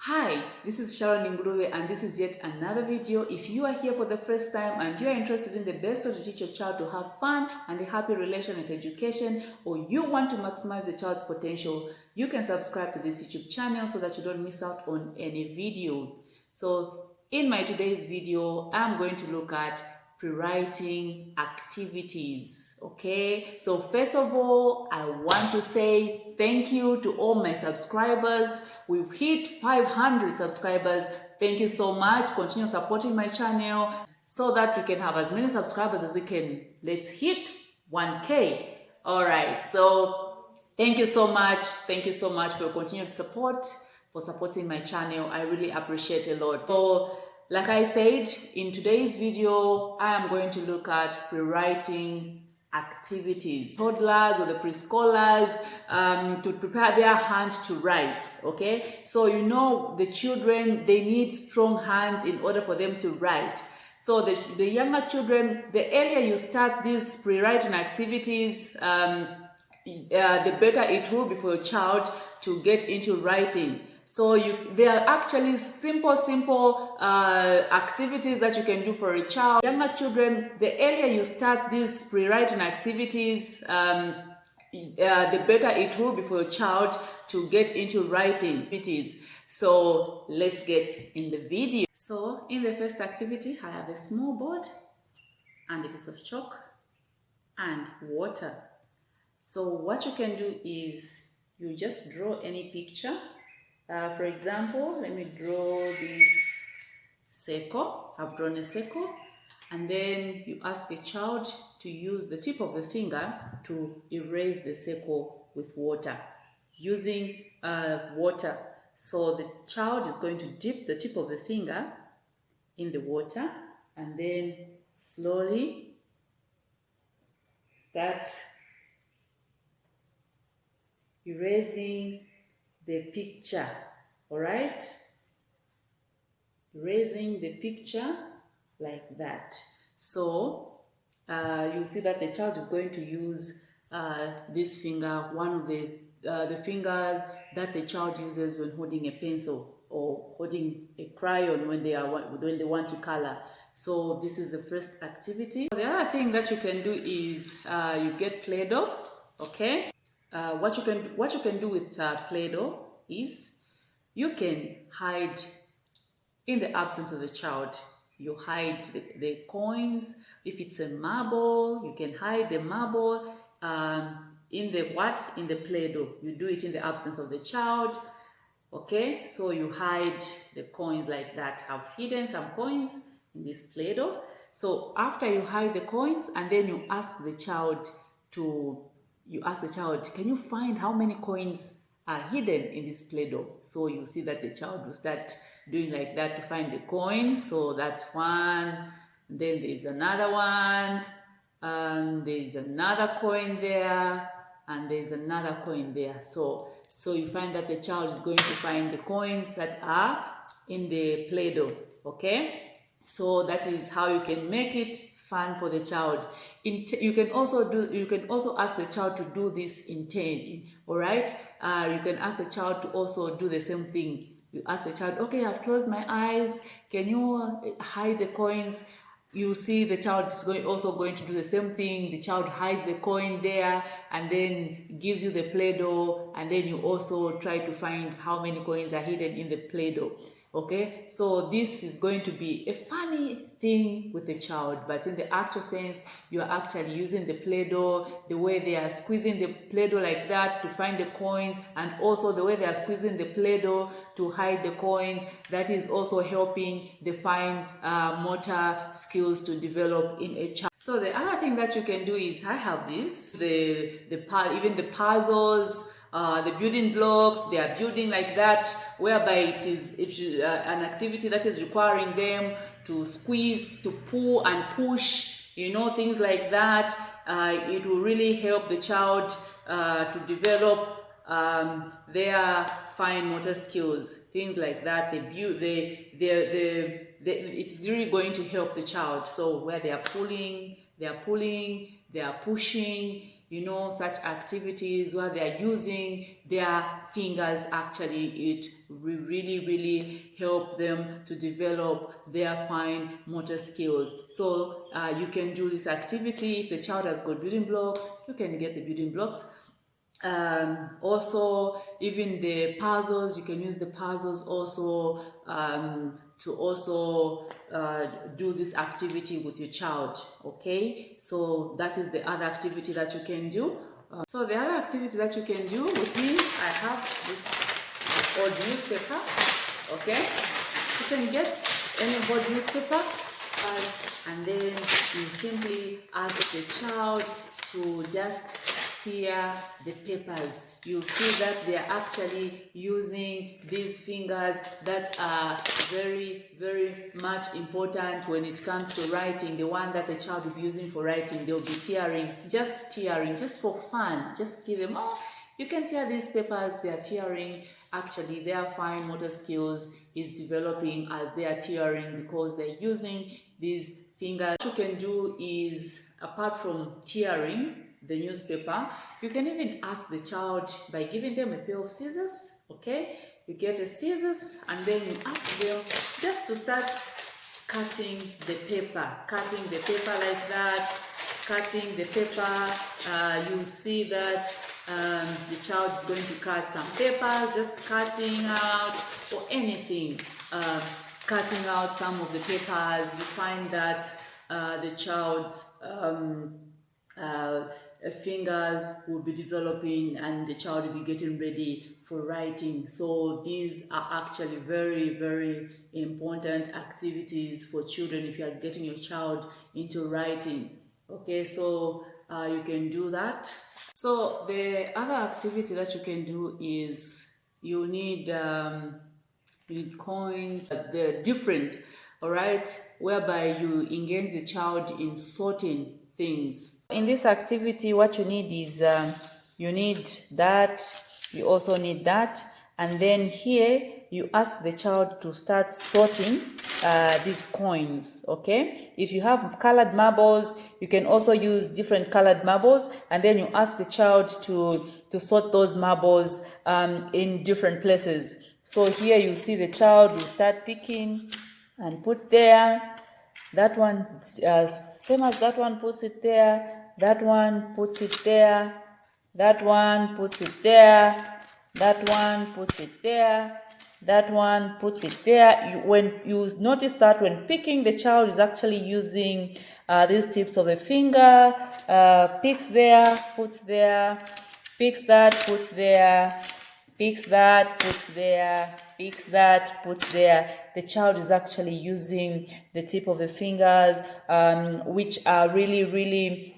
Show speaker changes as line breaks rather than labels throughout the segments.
Hi, this is Sharon Nguruwe and this is yet another video. If you are here for the first time and you are interested in the best way to teach your child to have fun and a happy relation with education, or you want to maximize your child's potential, you can subscribe to this YouTube channel so that you don't miss out on any video. So in my today's video, I'm going to look at pre-writing activities. Okay, so first of all, I want to say thank you to all my subscribers. We've hit 500 subscribers. Thank you so much. Continue supporting my channel so that we can have as many subscribers as we can. Let's hit 1K. All right, so thank you so much. Thank you so much for your continued support, for supporting my channel. I really appreciate it a lot. So like I said, in today's video, I am going to look at pre-writing activities. Toddlers or the preschoolers to prepare their hands to write, okay? So you know the children, they need strong hands in order for them to write. So the younger children, the earlier you start these pre-writing activities, the better it will be for your child to get into writing. So they are actually simple activities that you can do for a child. Younger children, the earlier you start these pre-writing activities, the better it will be for your child to get into writing. So let's get in the video. So in the first activity, I have a small board and a piece of chalk and water. So what you can do is you just draw any picture. For example, let me draw this circle. I've drawn a circle, and then you ask a child to use the tip of the finger to erase the circle with water, using water. So the child is going to dip the tip of the finger in the water and then slowly start erasing the picture. All right, erasing the picture like that. So you see that the child is going to use this finger, one of the fingers that the child uses when holding a pencil or holding a crayon when they want to color. So this is the first activity. The other thing that you can do is you get Play-Doh. Okay. What you can do with Play-Doh is you can hide, in the absence of the child, you hide the coins. If it's a marble, you can hide the marble in the Play-Doh. You do it in the absence of the child. Okay, so you hide the coins like that. I've hidden some coins in this Play-Doh. So after you hide the coins, and then you ask the child, can you find how many coins are hidden in this Play-Doh? So you see that the child will start doing like that to find the coin. So that's one. Then there's another one. There's another coin there. And there's another coin there. So you find that the child is going to find the coins that are in the Play-Doh. Okay? So that is how you can make it fun for the child. You can also ask the child to do this in 10. All right, you can ask the child to also do the same thing. You ask the child, okay, I've closed my eyes, can you hide the coins? You see the child is also going to do the same thing. The child hides the coin there and then gives you the Play-Doh, and then you also try to find how many coins are hidden in the Play-Doh. Okay, so this is going to be a funny thing with the child, but in the actual sense, you are actually using the Play-Doh, the way they are squeezing the Play-Doh like that to find the coins, and also the way they are squeezing the Play-Doh to hide the coins. That is also helping the fine motor skills to develop in a child. So the other thing that you can do is, I have this, even the puzzles, the building blocks, they are building like that, whereby it is an activity that is requiring them to squeeze, to pull and push, things like that. It will really help the child to develop their fine motor skills, things like that. It's really going to help the child. So where they are pulling, they are pushing, such activities where they are using their fingers, actually it will really help them to develop their fine motor skills. So you can do this activity. If the child has got building blocks, you can get the building blocks. Also, even the puzzles, you can use the puzzles also to also do this activity with your child. Okay, so that is the other activity that you can do. So the other activity that you can do with me, I have this old newspaper. Okay, you can get any old newspaper and then you simply ask the child to just tear the papers. You see that they are actually using these fingers that are very much important when it comes to writing. The one that the child will be using for writing, they'll be tearing just for fun. Just give them, you can tear these papers, they are tearing. Actually, their fine motor skills is developing as they are tearing because they're using these fingers. What you can do is, apart from tearing the newspaper, you can even ask the child by giving them a pair of scissors. Okay, you get a scissors and then you ask them just to start cutting the paper like that. Cutting the paper, you see that the child is going to cut some papers, just cutting out or anything, cutting out some of the papers. You find that the child's fingers will be developing and the child will be getting ready for writing. So these are actually very important activities for children if you are getting your child into writing. Okay, so you can do that. So the other activity that you can do is you need coins. They're different, all right, whereby you engage the child in sorting things. In this activity, what you need is you need that, you also need that, and then here you ask the child to start sorting these coins. Okay, if you have colored marbles, you can also use different colored marbles, and then you ask the child to sort those marbles in different places. So here you see the child will start picking and put there. That one, same as that one, puts it there. That one puts it there. That one puts it there. That one puts it there. That one puts it there. When you notice that when picking, the child is actually using these tips of the finger, picks there, puts there, picks that, puts there, picks that, puts there, picks that, puts there. The child is actually using the tip of the fingers, which are really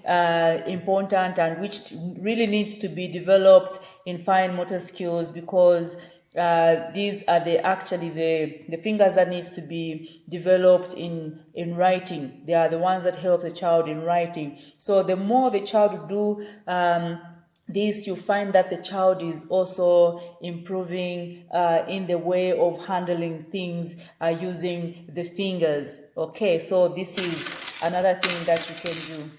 important and which really needs to be developed in fine motor skills, because these are the fingers that needs to be developed in writing. They are the ones that help the child in writing. So the more the child do this, you find that the child is also improving in the way of handling things using the fingers. Okay, so this is another thing that you can do.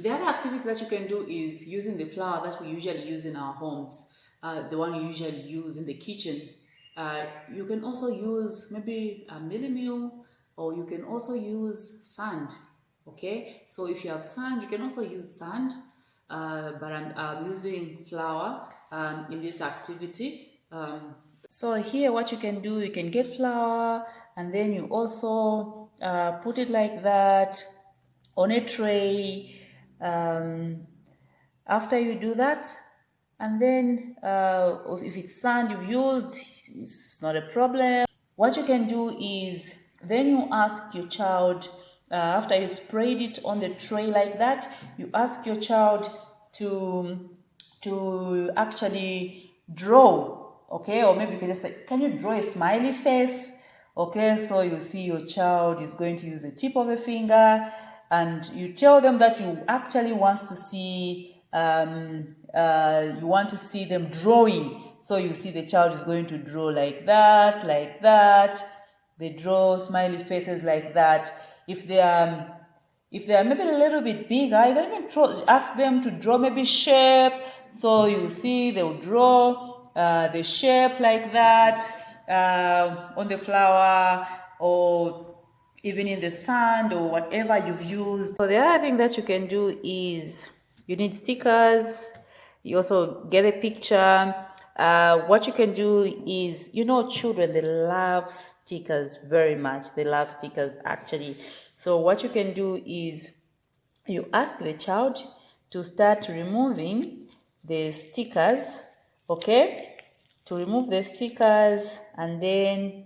The other activity that you can do is using the flour that we usually use in our homes, the one you usually use in the kitchen. You can also use maybe a milli meal, or you can also use sand. Okay, so if you have sand, you can also use sand. But I'm using flour in this activity. So here what you can do, you can get flour and then you also put it like that on a tray. After you do that, and then if it's sand you've used, it's not a problem. What you can do is then you ask your child, after you sprayed it on the tray like that, you ask your child to actually draw, okay? Or maybe you can just say, can you draw a smiley face? Okay, so you see your child is going to use the tip of a finger, and you tell them that you actually want to see, you want to see them drawing. So you see the child is going to draw like that, like that. They draw smiley faces like that. If they are If they are maybe a little bit bigger, you can even ask them to draw maybe shapes. So you see they'll draw the shape like that on the flower, or even in the sand, or whatever you've used. So the other thing that you can do is you need stickers. You also get a picture. What you can do is, children, they love stickers very much. They love stickers actually. So what you can do is you ask the child to start removing the stickers, okay? To remove the stickers, and then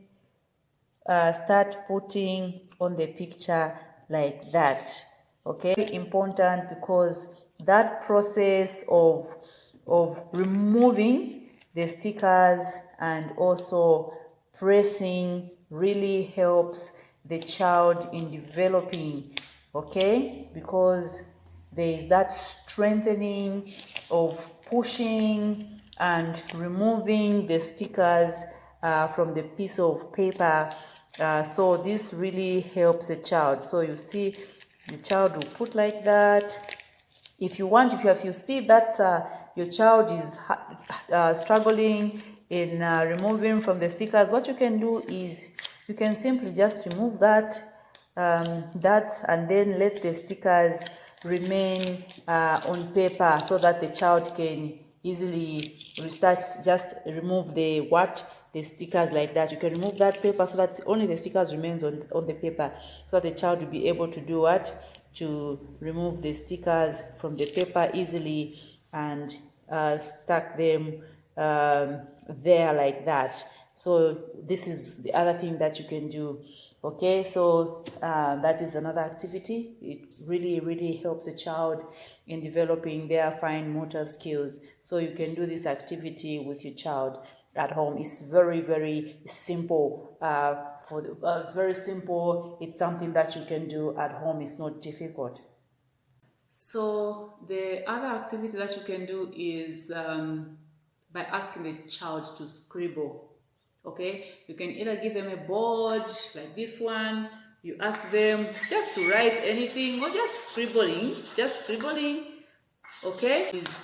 start putting on the picture like that, okay? Very important, because that process of removing the stickers and also pressing really helps the child in developing, okay? Because there is that strengthening of pushing and removing the stickers from the piece of paper. So this really helps a child. So you see the child will put like that. If you see that your child is struggling in removing from the stickers, what you can do is you can simply just remove that and then let the stickers remain on paper, so that the child can easily just remove the stickers like that. You can remove that paper so that only the stickers remains on the paper, so that the child will be able to do to remove the stickers from the paper easily and stack them there like that. So this is the other thing that you can do. Okay, so that is another activity. It really helps a child in developing their fine motor skills. So you can do this activity with your child at home. It's very simple. It's very simple. It's something that you can do at home. It's not difficult. So the other activity that you can do is by asking the child to scribble. Okay, you can either give them a board like this one. You ask them just to write anything, or just scribbling. Okay, it's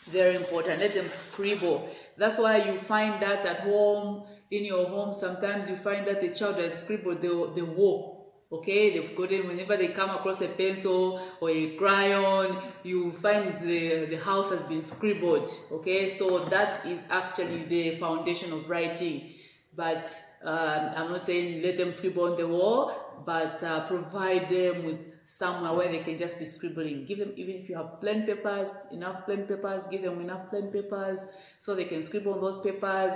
very important. Let them scribble. That's why you find that at home, in your home, sometimes you find that the child has scribbled the wall. Okay, they've gotten, whenever they come across a pencil or a crayon, you find the house has been scribbled. Okay, so that is actually the foundation of writing. But I'm not saying let them scribble on the wall, but provide them with somewhere where they can just be scribbling. Give them, even if you have plain papers, enough plain papers, give them enough plain papers so they can scribble on those papers.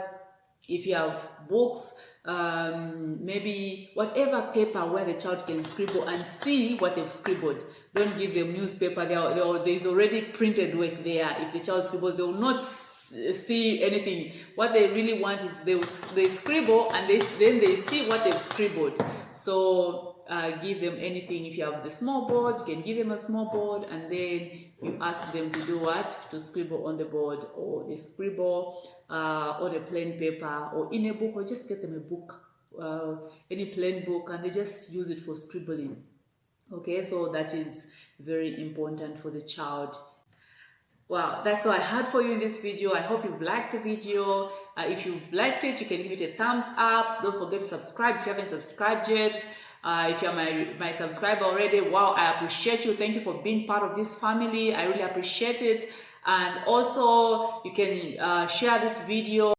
If you have books, maybe whatever paper where the child can scribble and see what they've scribbled. Don't give them newspaper. There's already printed work there. If the child scribbles, they will not see anything. What they really want is they scribble, and then they see what they've scribbled. So give them anything. If you have the small board, you can give them a small board, and then you ask them to do what? To scribble on the board, or they scribble on a plain paper, or in a book, or just get them a book, any plain book, and they just use it for scribbling. Okay, so that is very important for the child. Well, that's all I had for you in this video. I hope you've liked the video. If you've liked it, you can give it a thumbs up. Don't forget to subscribe if you haven't subscribed yet. If you're my subscriber already, wow, I appreciate you. Thank you for being part of this family. I really appreciate it. And also, you can share this video